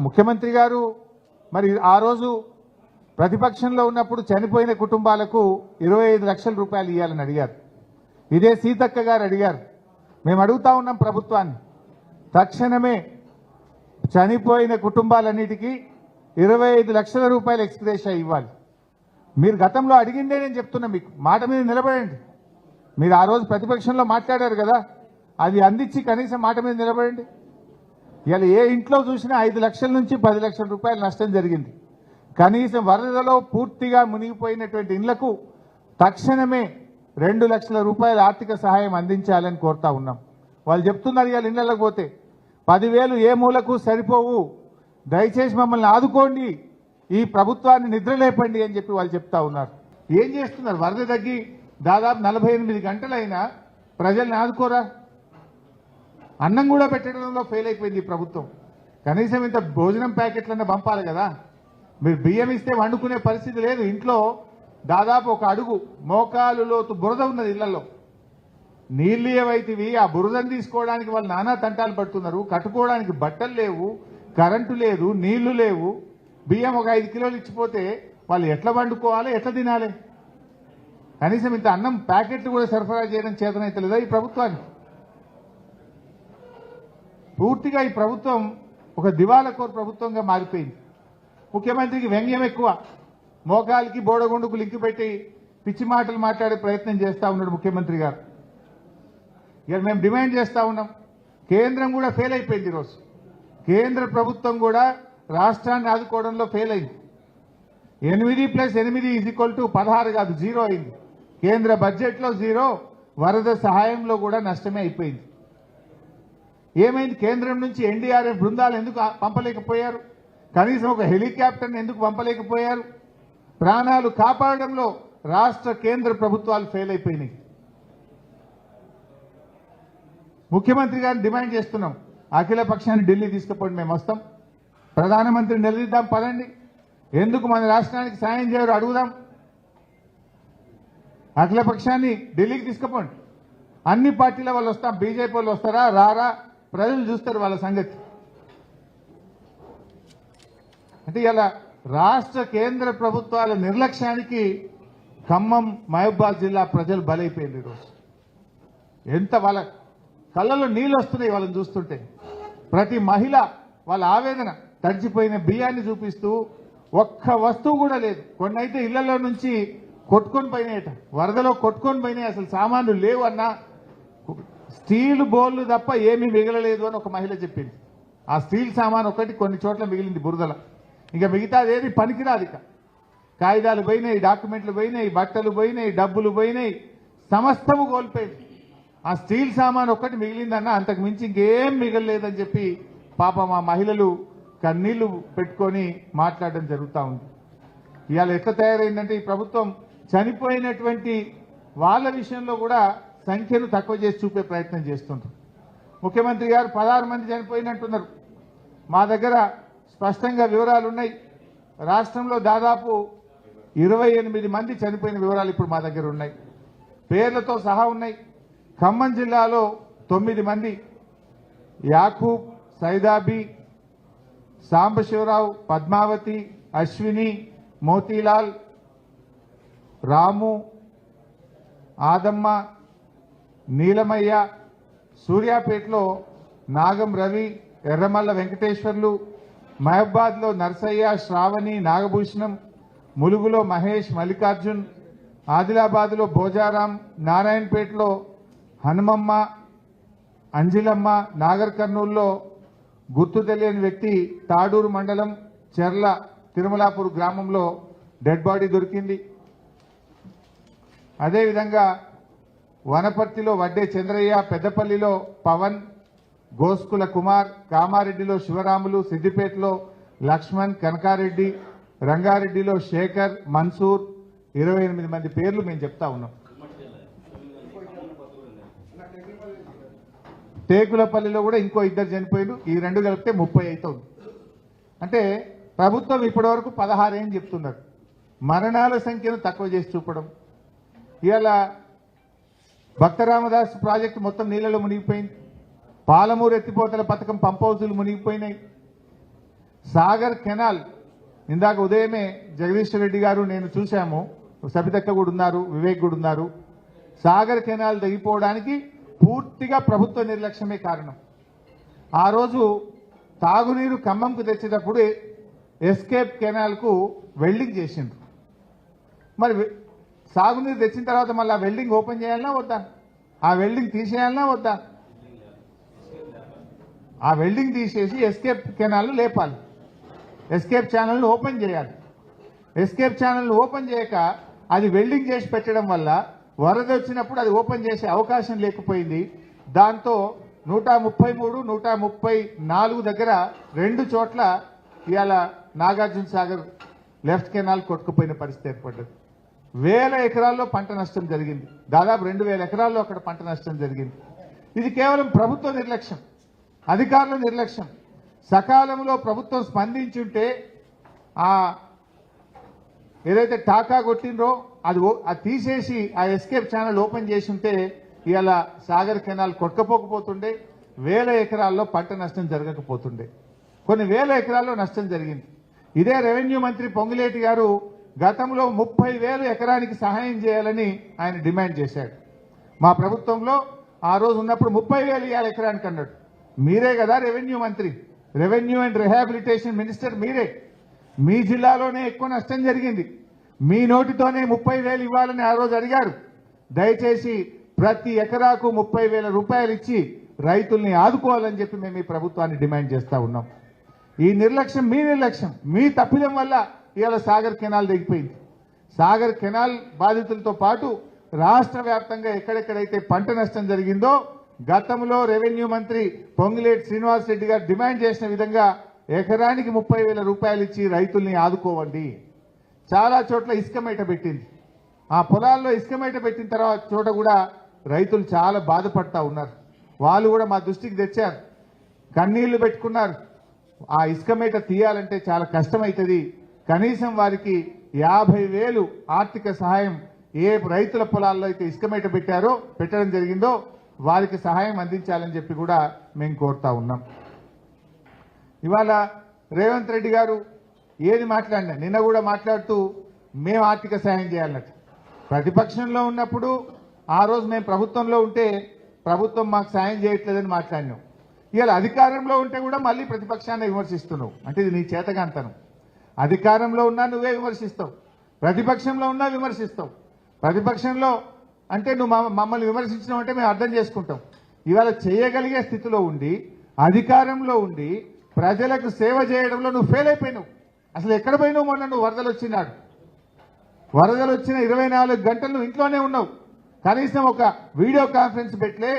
ముఖ్యమంత్రి గారు మరి ఆ రోజు ప్రతిపక్షంలో ఉన్నప్పుడు చనిపోయిన కుటుంబాలకు 25 లక్షల రూపాయలు ఇవ్వాలని అడిగారు. ఇదే సీతక్క గారు అడిగారు. మేము అడుగుతా ఉన్నాం ప్రభుత్వాన్ని, తక్షణమే చనిపోయిన కుటుంబాలన్నిటికీ 25 లక్షల రూపాయలు ఎక్స్గ్రేషియా ఇవ్వాలి. మీరు గతంలో అడిగిందే నేను చెప్తున్నా, మీకు మాట మీద నిలబడండి. మీరు ఆ రోజు ప్రతిపక్షంలో మాట్లాడారు కదా, అది అందించి కనీసం మాట మీద నిలబడండి. ఇలా ఏ ఇంట్లో చూసినా 5 లక్షల నుంచి 10 లక్షల రూపాయలు నష్టం జరిగింది. కనీసం వరదలో పూర్తిగా మునిగిపోయినటువంటి ఇళ్లకు తక్షణమే 2 లక్షల రూపాయల ఆర్థిక సహాయం అందించాలని కోరుతా ఉన్నాం. వాళ్ళు చెప్తున్నారు ఇవాళ ఇళ్లకు పోతే 10,000 ఏ మూలకు సరిపోవు, దయచేసి మమ్మల్ని ఆదుకోండి, ఈ ప్రభుత్వాన్ని నిద్రలేపండి అని చెప్పి వాళ్ళు చెప్తా ఉన్నారు. ఏం చేస్తున్నారు? వరద తగ్గి దాదాపు 48 గంటలైనా ప్రజల్ని ఆదుకోరా? అన్నం కూడా పెట్టడంలో ఫెయిల్ అయిపోయింది ఈ ప్రభుత్వం. కనీసం ఇంత భోజనం ప్యాకెట్లన్నా పంపాలి కదా. మీరు బియ్యం ఇస్తే వండుకునే పరిస్థితి లేదు. ఇంట్లో దాదాపు ఒక అడుగు మోకాలు లోతు బురద ఉన్నది ఇళ్లలో. నీళ్లు ఏవైతివి, ఆ బురదను తీసుకోవడానికి వాళ్ళు నానా తంటాలు పడుతున్నారు. కట్టుకోవడానికి బట్టలు లేవు, కరెంటు లేదు, నీళ్లు లేవు. బియ్యం ఒక 5 కిలోలు ఇచ్చిపోతే వాళ్ళు ఎట్లా వండుకోవాలి, ఎట్లా తినాలి? కనీసం ఇంత అన్నం ప్యాకెట్లు కూడా సరఫరా చేయడం చేతనైతే లేదా ఈ ప్రభుత్వానికి? పూర్తిగా ఈ ప్రభుత్వం ఒక దివాళకోరు ప్రభుత్వంగా మారిపోయింది. ముఖ్యమంత్రికి వ్యంగ్యం ఎక్కువ. మోకాలికి బోడగుండుకు లింకు పెట్టి పిచ్చి మాటలు మాట్లాడే ప్రయత్నం చేస్తా ఉన్నాడు ముఖ్యమంత్రి గారు. ఇక మేము డిమాండ్ చేస్తా ఉన్నాం, కేంద్రం కూడా ఫెయిల్ అయిపోయింది. ఈరోజు కేంద్ర ప్రభుత్వం కూడా రాష్ట్రాన్ని ఆదుకోవడంలో ఫెయిల్ అయింది. 8+8 = 16 కాదు, 0 అయింది. కేంద్ర బడ్జెట్లో 0, వరద సహాయంలో కూడా నష్టమే అయిపోయింది. ఏమైంది? కేంద్రం నుంచి ఎన్డీఆర్ఎఫ్ బృందాలు ఎందుకు పంపలేకపోయారు? కనీసం ఒక హెలికాప్టర్ని ఎందుకు పంపలేకపోయారు? ప్రాణాలు కాపాడడంలో రాష్ట్ర కేంద్ర ప్రభుత్వాలు ఫెయిల్ అయిపోయినాయి. ముఖ్యమంత్రి గారిని డిమాండ్ చేస్తున్నాం, అఖిల పక్షాన్ని ఢిల్లీ తీసుకుపోండి, మేము వస్తాం. ప్రధానమంత్రిని నిలదీద్దాం, పదండి. ఎందుకు మన రాష్ట్రానికి సాయం చేయరు అడుగుదాం. అఖిల పక్షాన్ని ఢిల్లీకి తీసుకుపోండి. అన్ని పార్టీల వాళ్ళు వస్తాం. బీజేపీ వాళ్ళు వస్తారా రారా, ప్రజలు చూస్తారు వాళ్ళ సంగతి. అంటే ఇలా రాష్ట్ర కేంద్ర ప్రభుత్వాల నిర్లక్ష్యానికి ఖమ్మం, మహబూబాబాద్ జిల్లా ప్రజలు బలైపోయింది. ఈరోజు ఎంత వాళ్ళ కళ్ళలో నీళ్ళు వస్తున్నాయి వాళ్ళని చూస్తుంటే. ప్రతి మహిళ వాళ్ళ ఆవేదన, తడిచిపోయిన బియ్యాన్ని చూపిస్తూ ఒక్క వస్తువు కూడా లేదు. కొన్ని అయితే ఇళ్లలో నుంచి కొట్టుకొని పోయినాయట, వరదలో కొట్టుకొని పోయినాయి. అసలు సామాన్లు లేవు అన్న, స్టీల్ బౌళ్ళు తప్ప ఏమీ మిగలలేదు అని ఒక మహిళ చెప్పింది. ఆ స్టీల్ సామాన్ ఒకటి కొన్ని చోట్ల మిగిలింది బురదల. ఇంకా మిగతాది ఏది పనికిరాదు. ఇక కాగితాలు పోయినాయి, డాక్యుమెంట్లు పోయినాయి, బట్టలు పోయినాయి, డబ్బులు పోయినాయి, సమస్తము కోల్పోయింది. ఆ స్టీల్ సామాన్ ఒక్కటి మిగిలిందన్న, అంతకు మించి ఇంకేం మిగలలేదని చెప్పి పాపం ఆ మహిళలు కన్నీళ్లు పెట్టుకొని మాట్లాడడం జరుగుతూ ఉంది. ఇవాళ ఎట్లా తయారైందంటే ఈ ప్రభుత్వం చనిపోయినటువంటి వాళ్ళ విషయంలో కూడా సంఖ్యను తక్కువ చేసి చూపే ప్రయత్నం చేస్తుంటారు. ముఖ్యమంత్రి గారు 16 మంది చనిపోయినట్టున్నారు. మా దగ్గర స్పష్టంగా వివరాలు ఉన్నాయి. రాష్ట్రంలో దాదాపు 28 మంది చనిపోయిన వివరాలు ఇప్పుడు మా దగ్గర ఉన్నాయి, పేర్లతో సహా ఉన్నాయి. ఖమ్మం జిల్లాలో 9 మంది, యాకూబ్, సైదాబి, సాంబశివరావు, పద్మావతి, అశ్విని, మోతీలాల్, రాము, ఆదమ్మ, నీలమయ్య. సూర్యాపేటలో నాగం రవి, ఎర్రమల్ల వెంకటేశ్వర్లు, మహబాద్లో నర్సయ్య, శ్రావణి, నాగభూషణం, ములుగులో మహేష్, మల్లికార్జున్, ఆదిలాబాద్లో భోజారాం, నారాయణపేటలో హనుమమ్మ, అంజిలమ్మ, నాగర్ కర్నూల్లో గుర్తు తెలియని వ్యక్తి, తాడూరు మండలం చెర్ల తిరుమలాపూర్ గ్రామంలో డెడ్ బాడీ దొరికింది. అదేవిధంగా వనపర్తిలో వడ్డే చంద్రయ్య, పెద్దపల్లిలో పవన్, గోస్కుల కుమార్, కామారెడ్డిలో శివరాములు, సిద్దిపేటలో లక్ష్మణ్, కనకారెడ్డి, రంగారెడ్డిలో శేఖర్, మన్సూర్, 28 మంది పేర్లు మేము చెప్తా ఉన్నాం. టేకులపల్లిలో కూడా ఇంకో 2 చనిపోయారు. ఈ 2 కలిపితే 30 అవుతుంది. అంటే ప్రభుత్వం ఇప్పటివరకు 16 అని చెప్తున్నారు. మరణాల సంఖ్యను తక్కువ చేసి చూపడం. ఇవాళ భక్తరామదాస్ ప్రాజెక్టు మొత్తం నీళ్లలో మునిగిపోయింది. పాలమూరు ఎత్తిపోతల పథకం పంప్ హౌజులు మునిగిపోయినాయి. సాగర్ కెనాల్ ఇందాక ఉదయమే జగదీశ్వర్ రెడ్డి గారు నేను చూశాము, సబితక్క కూడా ఉన్నారు, వివేక్ కూడా ఉన్నారు. సాగర్ కెనాల్ తెగిపోవడానికి పూర్తిగా ప్రభుత్వ నిర్లక్ష్యమే కారణం. ఆ రోజు తాగునీరు ఖమ్మంకు తెచ్చేటప్పుడు ఎస్కేప్ కెనాల్కు వెల్డింగ్ చేసిండ్రు. మరి సాగునీరు తెచ్చిన తర్వాత మళ్ళీ ఆ వెల్డింగ్ ఓపెన్ చేయాలన్నా వద్దా? ఆ వెల్డింగ్ తీసేయాలన్నా వద్దా? ఆ వెల్డింగ్ తీసేసి ఎస్కేప్ కెనాల్ను లేపాలి, ఎస్కేప్ ఛానల్ను ఓపెన్ చేయాలి. ఎస్కేప్ ఛానల్ను ఓపెన్ చేయక అది వెల్డింగ్ చేసి పెట్టడం వల్ల వరద వచ్చినప్పుడు అది ఓపెన్ చేసే అవకాశం లేకపోయింది. దాంతో 133, 134 దగ్గర 2 చోట్ల ఇవాళ నాగార్జున సాగర్ లెఫ్ట్ కెనాల్ కొట్టుకుపోయిన పరిస్థితి ఏర్పడ్డది. వేల ఎకరాల్లో పంట నష్టం జరిగింది. దాదాపు 2000 ఎకరాల్లో అక్కడ పంట నష్టం జరిగింది. ఇది కేవలం ప్రభుత్వ నిర్లక్ష్యం, అధికారుల నిర్లక్ష్యం. సకాలంలో ప్రభుత్వం స్పందించుంటే ఆ ఏదైతే టాకా కొట్టిండ్రో అది తీసేసి ఆ ఎస్కేప్ ఛానల్ ఓపెన్ చేసి ఉంటే ఇవాళ సాగర్ కెనాల్ కొట్టుకపోకపోతుండే, వేల ఎకరాల్లో పంట నష్టం జరగకపోతుండే. కొన్ని వేల ఎకరాల్లో నష్టం జరిగింది. ఇదే రెవెన్యూ మంత్రి పొంగులేటి గారు గతంలో 30,000 ఎకరానికి సహాయం చేయాలని ఆయన డిమాండ్ చేశాడు. మా ప్రభుత్వంలో ఆ రోజు ఉన్నప్పుడు 30,000 ఇవ్వాలి ఎకరానికి అన్నాడు. మీరే కదా రెవెన్యూ మంత్రి, రెవెన్యూ అండ్ రిహాబిలిటేషన్ మినిస్టర్ మీరే. మీ జిల్లాలోనే ఎక్కువ నష్టం జరిగింది, మీ నోటితోనే 30,000 ఇవ్వాలని ఆ రోజు అడిగారు. దయచేసి ప్రతి ఎకరాకు 30,000 రూపాయలు ఇచ్చి రైతుల్ని ఆదుకోవాలని చెప్పి మేము ఈ ప్రభుత్వాన్ని డిమాండ్ చేస్తా ఉన్నాం. ఈ నిర్లక్ష్యం మీ నిర్లక్ష్యం, మీ తప్పిదం వల్ల ఇవాళ సాగర్ కెనాల్ దిగిపోయింది. సాగర్ కెనాల్ బాధితులతో పాటు రాష్ట్ర వ్యాప్తంగా ఎక్కడెక్కడైతే పంట నష్టం జరిగిందో గతంలో రెవెన్యూ మంత్రి పొంగులేటి శ్రీనివాస్ రెడ్డి గారు డిమాండ్ చేసిన విధంగా ఎకరానికి 30,000 రూపాయలు ఇచ్చి రైతుల్ని ఆదుకోవండి. చాలా చోట్ల ఇసుక మేట పెట్టింది. ఆ పొలాల్లో ఇసుక మేట పెట్టిన తర్వాత చోట కూడా రైతులు చాలా బాధపడతా ఉన్నారు. వాళ్ళు కూడా మా దృష్టికి తెచ్చారు, కన్నీళ్లు పెట్టుకున్నారు. ఆ ఇసుక మేట తీయాలంటే చాలా కష్టమవుతుంది, కనీసం వారికి 50,000 ఆర్థిక సహాయం ఏ రైతుల పొలాల్లో అయితే ఇసుక మేట పెట్టడం జరిగిందో వారికి సహాయం అందించాలని చెప్పి కూడా మేము కోరుతా ఉన్నాం. ఇవాళ రేవంత్ రెడ్డి గారు ఏది మాట్లాడినా నిన్న కూడా మాట్లాడుతూ మేము ఆర్థిక సహాయం చేయాలన్నట్టు. ప్రతిపక్షంలో ఉన్నప్పుడు ఆ రోజు మేము ప్రభుత్వంలో ఉంటే ప్రభుత్వం మాకు సాయం చేయట్లేదని మాట్లాడినాం. ఇవాళ అధికారంలో ఉంటే కూడా మళ్ళీ ప్రతిపక్షాన్ని విమర్శిస్తున్నావు అంటే ఇది నీ చేతగాంతనం. అధికారంలో ఉన్నా నువ్వే విమర్శిస్తావు, ప్రతిపక్షంలో ఉన్నా విమర్శిస్తావు. ప్రతిపక్షంలో అంటే నువ్వు మమ్మల్ని విమర్శించడం అంటే మేము అర్థం చేసుకుంటాం. ఇవాళ చేయగలిగే స్థితిలో ఉండి అధికారంలో ఉండి ప్రజలకు సేవ చేయడంలో నువ్వు ఫెయిల్ అయిపోయినావు. అసలు ఎక్కడ పోయినావు? మొన్న నువ్వు వరదలు వచ్చినాడు, వరదలు వచ్చిన 24 గంటలు నువ్వు ఇంట్లోనే ఉన్నావు. కనీసం ఒక వీడియో కాన్ఫరెన్స్ పెట్టలే,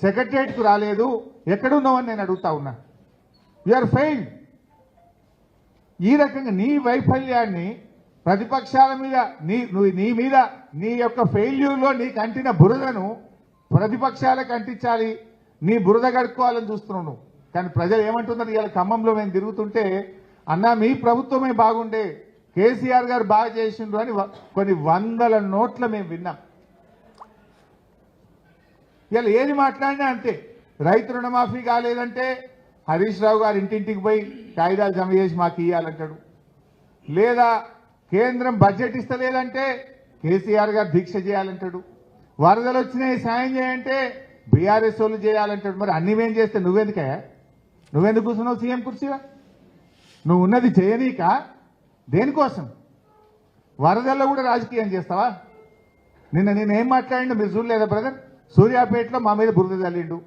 సెక్రటరియట్కు రాలేదు, ఎక్కడున్నావు అని నేను అడుగుతా ఉన్నా. You are failed. ఈ రకంగా నీ వైఫల్యాన్ని ప్రతిపక్షాల మీద నీ మీద నీ యొక్క ఫెయిల్యూర్లో నీకు అంటిన బురదను ప్రతిపక్షాలకు అంటించాలి, నీ బురద గడుపుకోవాలని చూస్తున్నావు నువ్వు. కానీ ప్రజలు ఏమంటున్నారు? ఇవాళ ఖమ్మంలో మేము తిరుగుతుంటే అన్నా మీ ప్రభుత్వమే బాగుండే, కేసీఆర్ గారు బాగా చేసిండ్రు అని కొన్ని 100 నోట్ల మేము విన్నాం. ఇవాళ ఏది మాట్లాడినా అంతే. రైతు రుణమాఫీ కాలేదంటే హరీష్ రావు గారు ఇంటింటికి పోయి కాగితాలు జమ చేసి మాకు ఇవ్వాలంటాడు. లేదా కేంద్రం బడ్జెట్ ఇస్తలేదంటే కేసీఆర్ గారు దీక్ష చేయాలంటాడు. వరదలు వచ్చినాయి సాయం చేయంటే బీఆర్ఎస్ వాళ్ళు చేయాలంటాడు. మరి అన్ని మేము చేస్తే నువ్వెందుకు కూర్చున్నావు సీఎం కుర్చీగా? నువ్వు ఉన్నది చేయనీక దేనికోసం? వరదల్లో కూడా రాజకీయం చేస్తావా? నేనేం మాట్లాడిండు మీరు చూడలేదా బ్రదర్? సూర్యాపేటలో మా మీద బురద చల్లిండు,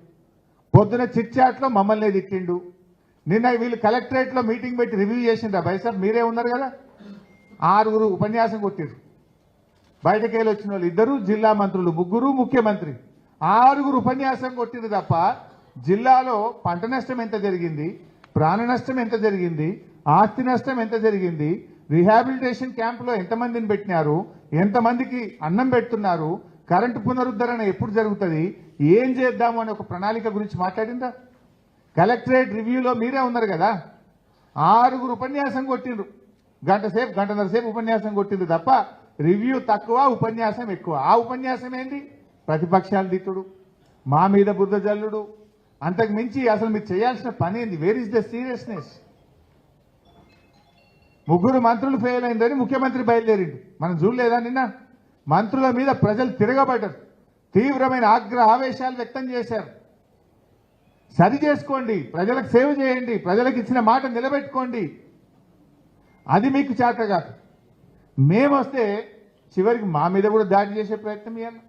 పొద్దున చిట్చాట్లో మమ్మల్ని తిట్టిండు. నిన్న వీళ్ళు కలెక్టరేట్లో మీటింగ్ పెట్టి రివ్యూ చేసిండ్రా బైసాబ్? మీరే ఉన్నారు కదా. 6 ఉపన్యాసం కొట్టిరు. బయటకు వెళ్ళి వచ్చిన వాళ్ళు 2 జిల్లా మంత్రులు, 3 ముఖ్యమంత్రి, 6 ఉపన్యాసం కొట్టిరు తప్ప జిల్లాలో పంట నష్టం ఎంత జరిగింది, ప్రాణ నష్టం ఎంత జరిగింది, ఆస్తి నష్టం ఎంత జరిగింది, రీహాబిలిటేషన్ క్యాంపులో ఎంతమందిని పెట్టినారు, ఎంతమందికి అన్నం పెడుతున్నారు, కరెంటు పునరుద్ధరణ ఎప్పుడు జరుగుతుంది, ఏం చేద్దాము అనే ఒక ప్రణాళిక గురించి మాట్లాడిందా? కలెక్టరేట్ రివ్యూలో మీరే ఉన్నారు కదా. 6 ఉపన్యాసం కొట్టిండ్రు, గంటన్నర సేపు ఉపన్యాసం కొట్టింది తప్ప రివ్యూ తక్కువ, ఉపన్యాసం ఎక్కువ. ఆ ఉపన్యాసం ఏంటి? ప్రతిపక్షాలు దిట్టుడు, మా మీద బురద జల్లుడు. అంతకు మించి అసలు మీరు చేయాల్సిన పని ఏంది? Where is the seriousness? ముగ్గురు మంత్రులు ఫెయిల్ అయిందని ముఖ్యమంత్రి బయలుదేరిండు. మనం చూడలేదా నిన్న? మంత్రుల మీద ప్రజలు తిరగబడ్డారు, తీవ్రమైన ఆవేశాలు వ్యక్తం చేశారు. సరి చేసుకోండి, ప్రజలకు సేవ చేయండి, ప్రజలకు ఇచ్చిన మాట నిలబెట్టుకోండి. అది మీకు చేత కాదు. మేమొస్తే చివరికి మా మీద కూడా దాడి చేసే ప్రయత్నం చేయాలి.